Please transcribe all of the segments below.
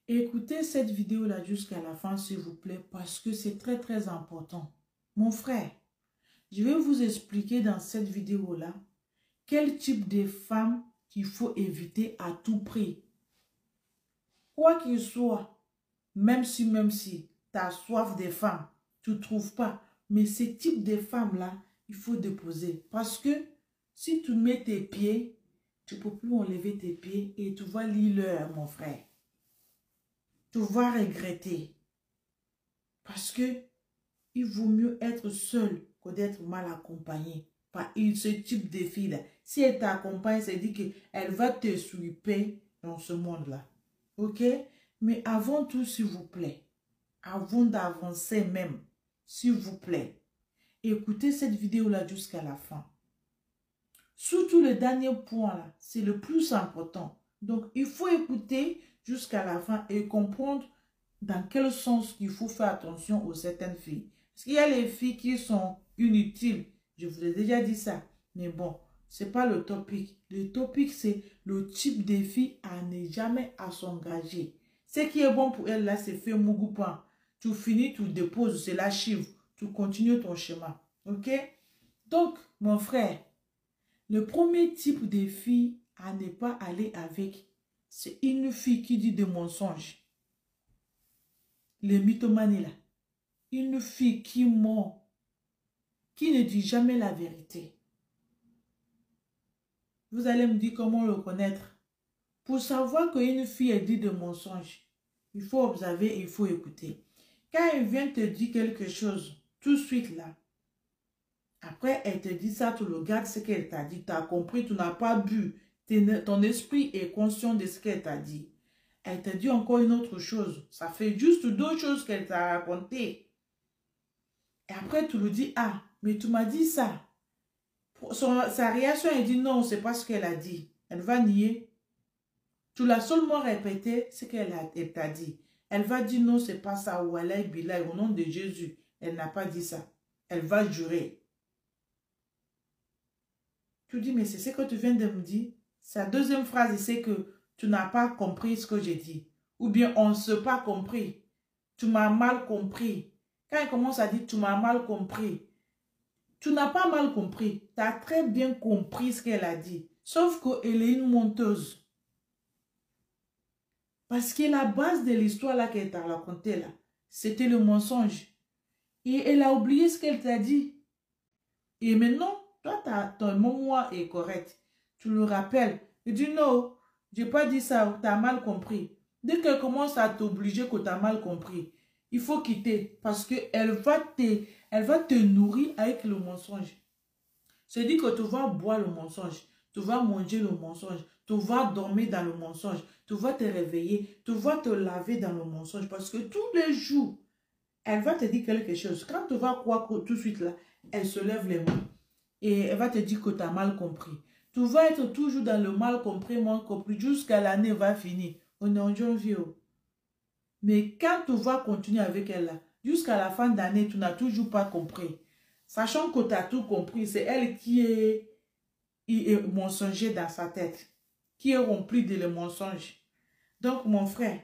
Écoutez cette vidéo-là jusqu'à la fin, s'il vous plaît, parce que c'est très, très important. Mon frère, je vais vous expliquer dans cette vidéo-là quel type de femme qu'il faut éviter à tout prix. Quoi qu'il soit, même si tu as soif des femmes, tu ne trouves pas. Mais ce type de femmes-là, il faut déposer. Parce que si tu mets tes pieds, tu ne peux plus enlever tes pieds et tu vas lire mon frère. Tu vas regretter. Parce que il vaut mieux être seul que d'être mal accompagné par ce type de fille-là. Si elle t'accompagne, c'est dit qu'elle va te sweeper dans ce monde-là. Ok? Mais avant tout, s'il vous plaît, avant d'avancer même, s'il vous plaît, écoutez cette vidéo-là jusqu'à la fin. Surtout le dernier point-là, c'est le plus important. Donc, il faut écouter jusqu'à la fin et comprendre dans quel sens il faut faire attention aux certaines filles. Parce qu'il y a les filles qui sont inutiles. Je vous ai déjà dit ça. Mais bon, ce n'est pas le topic. Le topic, c'est le type de filles à ne jamais à s'engager. Ce qui est bon pour elle, là, c'est faire mougoupan. Tu finis, tu déposes, c'est la chive. Tu continues ton chemin. Ok? Donc, mon frère, le premier type de fille à ne pas aller avec, c'est une fille qui dit des mensonges. Les mythomanies là. Une fille qui ment, qui ne dit jamais la vérité. Vous allez me dire comment le connaître. Pour savoir qu'une fille elle dit des mensonges, il faut observer et il faut écouter. Quand elle vient te dire quelque chose, tout de suite là, après elle te dit ça, tu regardes ce qu'elle t'a dit, tu as compris, tu n'as pas bu, ton esprit est conscient de ce qu'elle t'a dit. Elle te dit encore une autre chose, ça fait juste deux choses qu'elle t'a raconté. Et après, tu lui dis, ah, mais tu m'as dit ça. Sa réaction, elle dit, non, c'est pas ce qu'elle a dit. Elle va nier. Tu l'as seulement répété ce qu'elle t'a dit. Elle va dire, non, c'est pas ça. Ou Allah Billah, au nom de Jésus. Elle n'a pas dit ça. Elle va jurer. Tu dis, mais c'est ce que tu viens de me dire. Sa deuxième phrase, c'est que tu n'as pas compris ce que j'ai dit. Ou bien, on ne s'est pas compris. Tu m'as mal compris. Quand elle commence à dire, tu m'as mal compris. Tu n'as pas mal compris. Tu as très bien compris ce qu'elle a dit. Sauf qu'elle est une menteuse. Parce que la base de l'histoire là qu'elle t'a racontée là, c'était le mensonge. Et elle a oublié ce qu'elle t'a dit. Et maintenant, toi, ton mémoire est correct. Tu le rappelles. Tu dis non, je n'ai pas dit ça, tu as mal compris. Dès qu'elle commence à t'obliger que tu as mal compris, il faut quitter. Parce qu'elle va te nourrir avec le mensonge. C'est dit que tu vas boire le mensonge, tu vas manger le mensonge, tu vas dormir dans le mensonge, tu vas te réveiller, tu vas te laver dans le mensonge. Parce que tous les jours, elle va te dire quelque chose. Quand tu vas croire que tout de suite là, elle se lève les mains et elle va te dire que tu as mal compris. Tu vas être toujours dans le mal compris, jusqu'à l'année va finir. On est en janvier. Mais quand tu vas continuer avec elle là, jusqu'à la fin d'année, tu n'as toujours pas compris. Sachant que tu as tout compris, c'est elle qui est mensonger dans sa tête, qui est remplie de les mensonges. Donc, mon frère,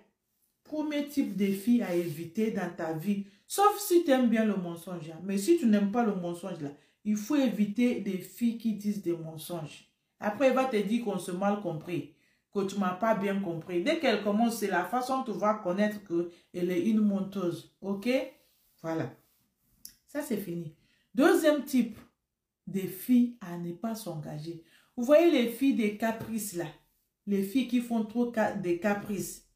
premier type de fille à éviter dans ta vie, sauf si tu aimes bien le mensonge, hein. Mais si tu n'aimes pas le mensonge, là, il faut éviter des filles qui disent des mensonges. Après, elle va te dire qu'on s'est mal compris, que tu ne m'as pas bien compris. Dès qu'elle commence, c'est la façon dont tu vas connaître qu'elle est une menteuse. Ok? Voilà. Ça, c'est fini. Deuxième type de filles à ne pas s'engager. Vous voyez les filles des caprices là. Les filles qui font trop des caprices.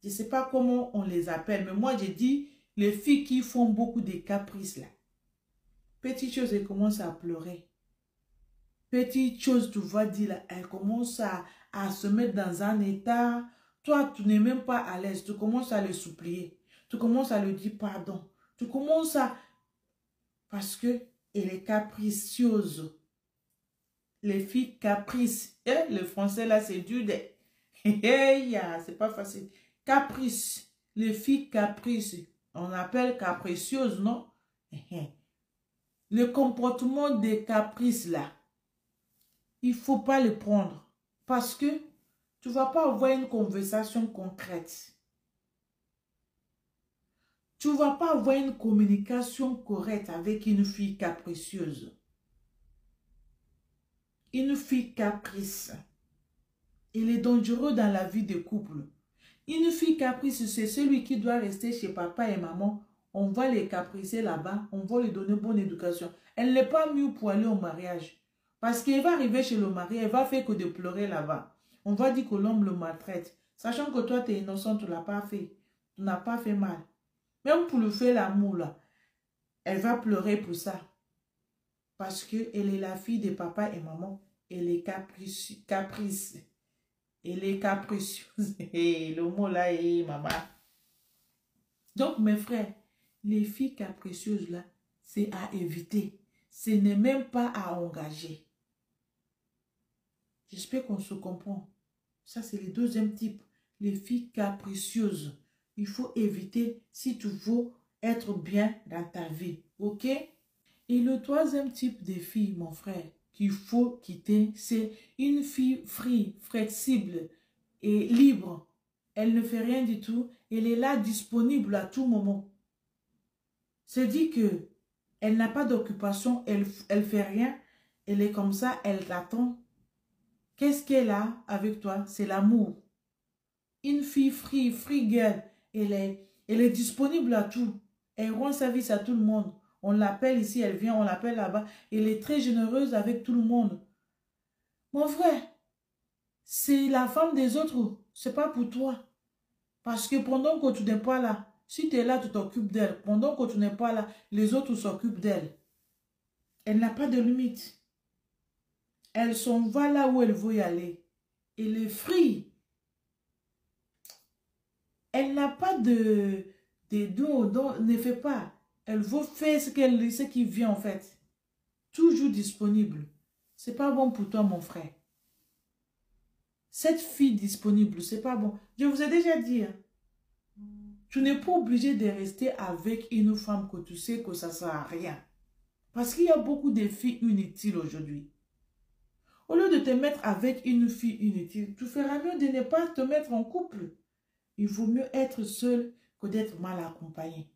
Je ne sais pas comment on les appelle, mais moi, j'ai dit les filles qui font beaucoup de caprices là. Petite chose, elles commencent à pleurer. Petite chose, tu vas dire là, elles commencent à se mettre dans un état. Toi, tu n'es même pas à l'aise. Tu commences à le supplier. Tu commences à lui dire pardon. Tu commences à... Parce que elle est capricieuse. Les filles caprices. Le français là, c'est dur de... c'est pas facile. Caprice. Les filles caprices. On appelle capricieuse, non? Le comportement des caprices là, il ne faut pas le prendre. Parce que tu ne vas pas avoir une conversation concrète. Tu ne vas pas avoir une communication correcte avec une fille capricieuse. Une fille caprice. Il est dangereux dans la vie de couple. Une fille caprice, c'est celui qui doit rester chez papa et maman. On va les capricer là-bas. On va lui donner bonne éducation. Elle n'est pas mieux pour aller au mariage. Parce qu'elle va arriver chez le mari, elle va faire que de pleurer là-bas. On va dire que l'homme le maltraite. Sachant que toi, tu es innocent, tu ne l'as pas fait. Tu n'as pas fait mal. Même pour le faire l'amour, là, elle va pleurer pour ça. Parce qu'elle est la fille de papa et maman. Elle est caprice. Elle est capricieuse. Le mot là est maman. Donc, mes frères, les filles capricieuses là, c'est à éviter. Ce n'est même pas à engager. J'espère qu'on se comprend. Ça, c'est le deuxième type. Les filles capricieuses. Il faut éviter si tu veux être bien dans ta vie. Ok? Et le troisième type de fille, mon frère, qu'il faut quitter, c'est une fille free, flexible et libre. Elle ne fait rien du tout. Elle est là, disponible à tout moment. C'est dit que elle n'a pas d'occupation, elle fait rien. Elle est comme ça, elle t'attend. Qu'est-ce qu'elle a avec toi? C'est l'amour. Une fille free girl, elle est disponible à tout. Elle rend service à tout le monde. On l'appelle ici, elle vient, on l'appelle là-bas. Elle est très généreuse avec tout le monde. Mon frère, c'est la femme des autres, c'est pas pour toi. Parce que pendant que tu n'es pas là, si tu es là, tu t'occupes d'elle. Pendant que tu n'es pas là, les autres s'occupent d'elle. Elle n'a pas de limite. Elle s'en va là où elle veut y aller. Elle est free. Elle n'a pas de dons, ne fait pas. Elle veut faire ce qui vient en fait. Toujours disponible. C'est pas bon pour toi, mon frère. Cette fille disponible, c'est pas bon. Je vous ai déjà dit, hein, tu n'es pas obligé de rester avec une femme que tu sais que ça ne sert à rien. Parce qu'il y a beaucoup de filles inutiles aujourd'hui. Au lieu de te mettre avec une fille inutile, tu feras mieux de ne pas te mettre en couple. Il vaut mieux être seul que d'être mal accompagné.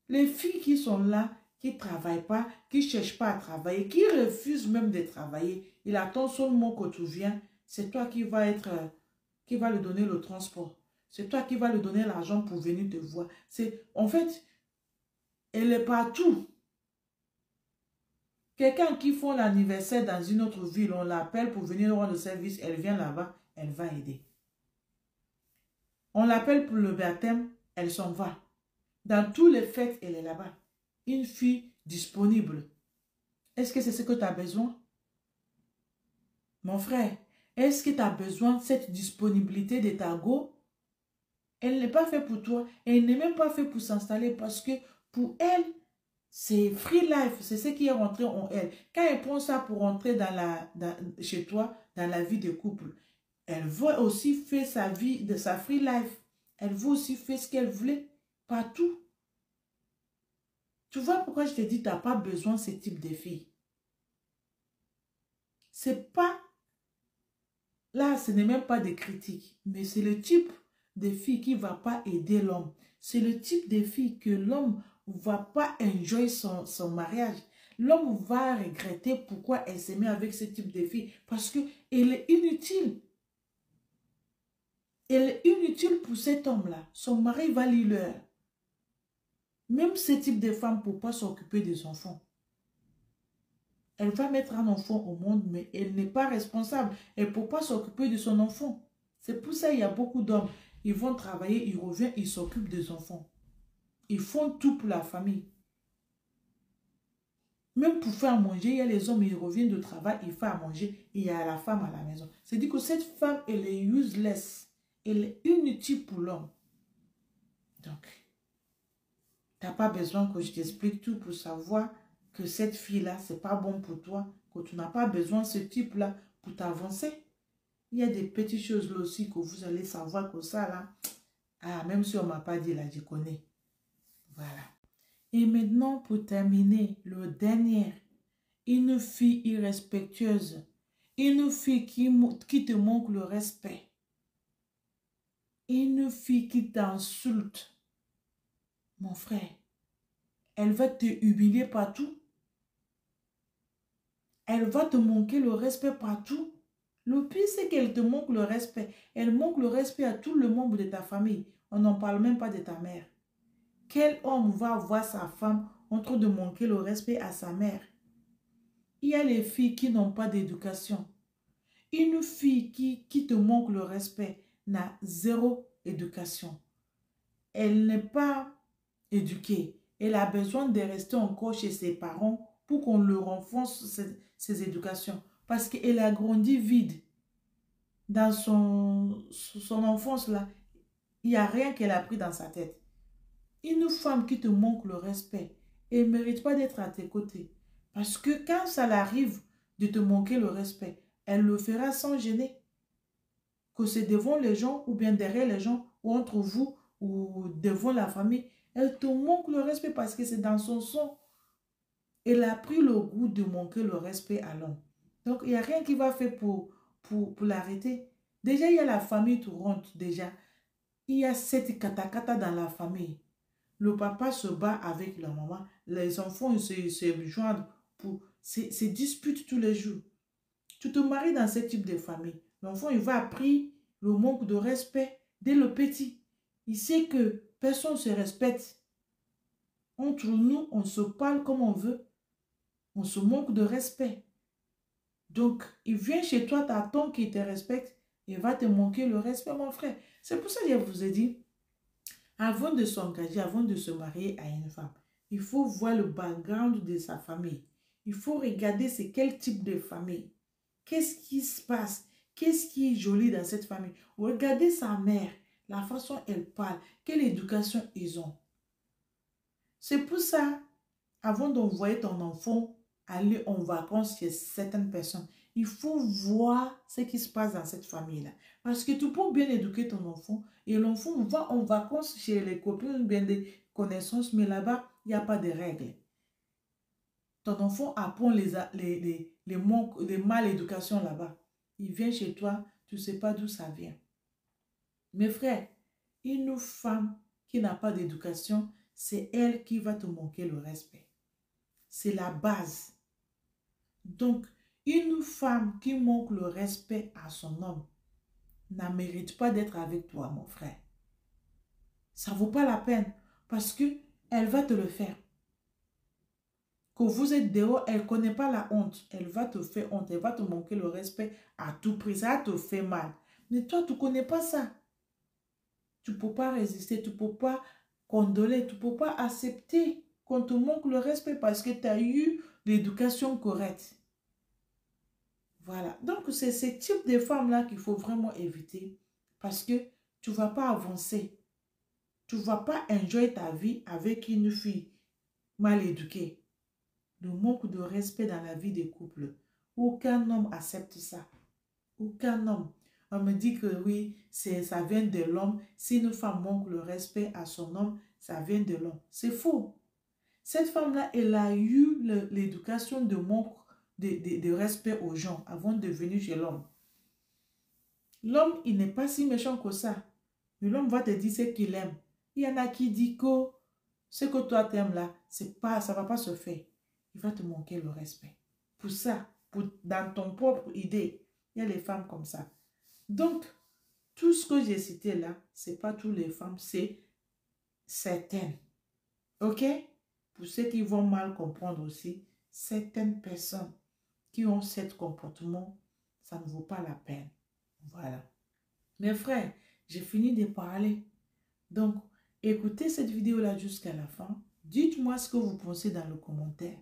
Les filles qui sont là, qui ne travaillent pas, qui ne cherchent pas à travailler, qui refusent même de travailler, il attend seulement que tu viennes, c'est toi qui va lui donner le transport. C'est toi qui va lui donner l'argent pour venir te voir. En fait, elle est partout. Quelqu'un qui fait l'anniversaire dans une autre ville, on l'appelle pour venir rendre service, elle vient là-bas, elle va aider. On l'appelle pour le baptême, elle s'en va. Dans tous les fêtes, elle est là-bas. Une fille disponible. Est-ce que c'est ce que tu as besoin? Mon frère, est-ce que tu as besoin de cette disponibilité de ta go? Elle n'est pas faite pour toi. Elle n'est même pas faite pour s'installer parce que pour elle, c'est free life. C'est ce qui est rentré en elle. Quand elle prend ça pour rentrer chez toi, dans la vie de couple, elle veut aussi faire sa vie, de sa free life. Elle veut aussi faire ce qu'elle voulait. Partout. Tu vois pourquoi je te dis, tu n'as pas besoin de ce type de fille. C'est pas... Là, ce n'est même pas des critiques. Mais c'est le type de fille qui ne va pas aider l'homme. C'est le type de fille que l'homme ne va pas enjoy son mariage. L'homme va regretter pourquoi elle s'est mise avec ce type de fille. Parce qu'elle est inutile. Elle est inutile pour cet homme-là. Son mari va lui l'heure. Même ce type de femme ne peut pas s'occuper des enfants. Elle va mettre un enfant au monde, mais elle n'est pas responsable. Elle ne peut pas s'occuper de son enfant. C'est pour ça qu'il y a beaucoup d'hommes. Ils vont travailler, ils reviennent, ils s'occupent des enfants. Ils font tout pour la famille. Même pour faire à manger, il y a les hommes, ils reviennent de travail, ils font à manger, et il y a la femme à la maison. C'est-à-dire que cette femme, elle est useless. Elle est inutile pour l'homme. Donc, tu n'as pas besoin que je t'explique tout pour savoir que cette fille-là, ce n'est pas bon pour toi, que tu n'as pas besoin de ce type-là pour t'avancer. Il y a des petites choses là aussi que vous allez savoir que ça là, ah, même si on ne m'a pas dit là, je connais. Voilà. Et maintenant, pour terminer, le dernier, une fille irrespectueuse, une fille qui te manque le respect, une fille qui t'insulte, mon frère, elle va te humilier partout. Elle va te manquer le respect partout. Le pire, c'est qu'elle te manque le respect. Elle manque le respect à tout le membre de ta famille. On n'en parle même pas de ta mère. Quel homme va voir sa femme en train de manquer le respect à sa mère? Il y a les filles qui n'ont pas d'éducation. Une fille qui te manque le respect n'a zéro éducation. Elle n'est pas éduquée. Elle a besoin de rester encore chez ses parents pour qu'on leur renforce ses éducations. Parce qu'elle a grandi vide. Dans son enfance, là, il n'y a rien qu'elle a pris dans sa tête. Une femme qui te manque le respect, elle ne mérite pas d'être à tes côtés. Parce que quand ça l'arrive de te manquer le respect, elle le fera sans gêner. Que c'est devant les gens ou bien derrière les gens ou entre vous ou devant la famille. Elle te manque le respect parce que c'est dans son sang. Elle a pris le goût de manquer le respect à l'homme. Donc, il n'y a rien qui va faire pour l'arrêter. Déjà, il y a la famille tourmente. Déjà, il y a cette katakata dans la famille. Le papa se bat avec la maman. Les enfants se joignent pour... C'est dispute tous les jours. Tu te maries dans ce type de famille. L'enfant, il va apprendre le manque de respect dès le petit. Il sait que personne ne se respecte. Entre nous, on se parle comme on veut. On se manque de respect. Donc, il vient chez toi, t'attends qu'il te respecte et va te manquer le respect, mon frère. C'est pour ça que je vous ai dit, avant de s'engager, avant de se marier à une femme, il faut voir le background de sa famille. Il faut regarder c'est quel type de famille. Qu'est-ce qui se passe? Qu'est-ce qui est joli dans cette famille? Regardez sa mère, la façon dont elle parle, quelle éducation ils ont. C'est pour ça, avant d'envoyer ton enfant aller en vacances chez certaines personnes, il faut voir ce qui se passe dans cette famille-là. Parce que tu peux bien éduquer ton enfant et l'enfant va en vacances chez les copains, bien des connaissances, mais là-bas, il n'y a pas de règles. Ton enfant apprend les manques, les mal éducation là-bas. Il vient chez toi, tu ne sais pas d'où ça vient. Mes frères, une femme qui n'a pas d'éducation, c'est elle qui va te manquer le respect. C'est la base. Donc, une femme qui manque le respect à son homme ne mérite pas d'être avec toi, mon frère. Ça ne vaut pas la peine parce qu'elle va te le faire. Que vous êtes dehors, elle ne connaît pas la honte. Elle va te faire honte, elle va te manquer le respect à tout prix. Ça te fait mal. Mais toi, tu ne connais pas ça. Tu ne peux pas résister, tu ne peux pas condoler, tu ne peux pas accepter qu'on te manque le respect parce que tu as eu l'éducation correcte. Voilà. Donc, c'est ce type de femmes-là qu'il faut vraiment éviter parce que tu ne vas pas avancer. Tu ne vas pas enjoyer ta vie avec une fille mal éduquée. Le manque de respect dans la vie des couples. Aucun homme accepte ça. Aucun homme. On me dit que oui, ça vient de l'homme. Si une femme manque le respect à son homme, ça vient de l'homme. C'est faux. Cette femme-là, elle a eu l'éducation de manque de respect aux gens avant de venir chez l'homme. L'homme, il n'est pas si méchant que ça. Mais l'homme va te dire ce qu'il aime. Il y en a qui disent que ce que toi t'aimes là, ça ne va pas se faire. Il va te manquer le respect. Pour ça, dans ton propre idée, il y a les femmes comme ça. Donc, tout ce que j'ai cité là, ce n'est pas toutes les femmes, c'est certaines. Ok? Pour ceux qui vont mal comprendre aussi, certaines personnes qui ont ce comportement, ça ne vaut pas la peine. Voilà. Mes frères, j'ai fini de parler. Donc, écoutez cette vidéo-là jusqu'à la fin. Dites-moi ce que vous pensez dans le commentaire.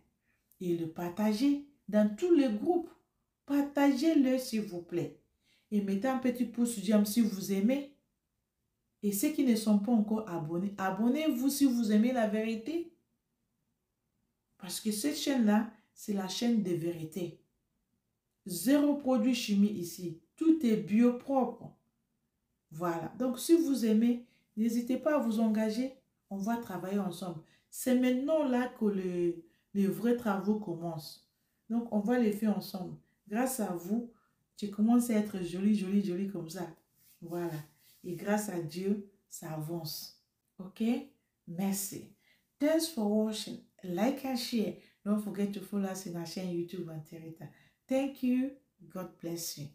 Et le partagez dans tous les groupes. Partagez-le s'il vous plaît. Et mettez un petit pouce j'aime si vous aimez. Et ceux qui ne sont pas encore abonnés, abonnez-vous si vous aimez la vérité. Parce que cette chaîne-là, c'est la chaîne de vérité. Zéro produit chimique ici. Tout est bio propre. Voilà. Donc, si vous aimez, n'hésitez pas à vous engager. On va travailler ensemble. C'est maintenant là que les vrais travaux commencent. Donc, on va les faire ensemble. Grâce à vous, tu commences à être jolie, jolie, jolie comme ça. Voilà. Et grâce à Dieu, ça avance. OK? Merci. Thanks for watching. Like and share. Don't forget to follow us in our chain YouTube and Terita. Thank you. God bless you.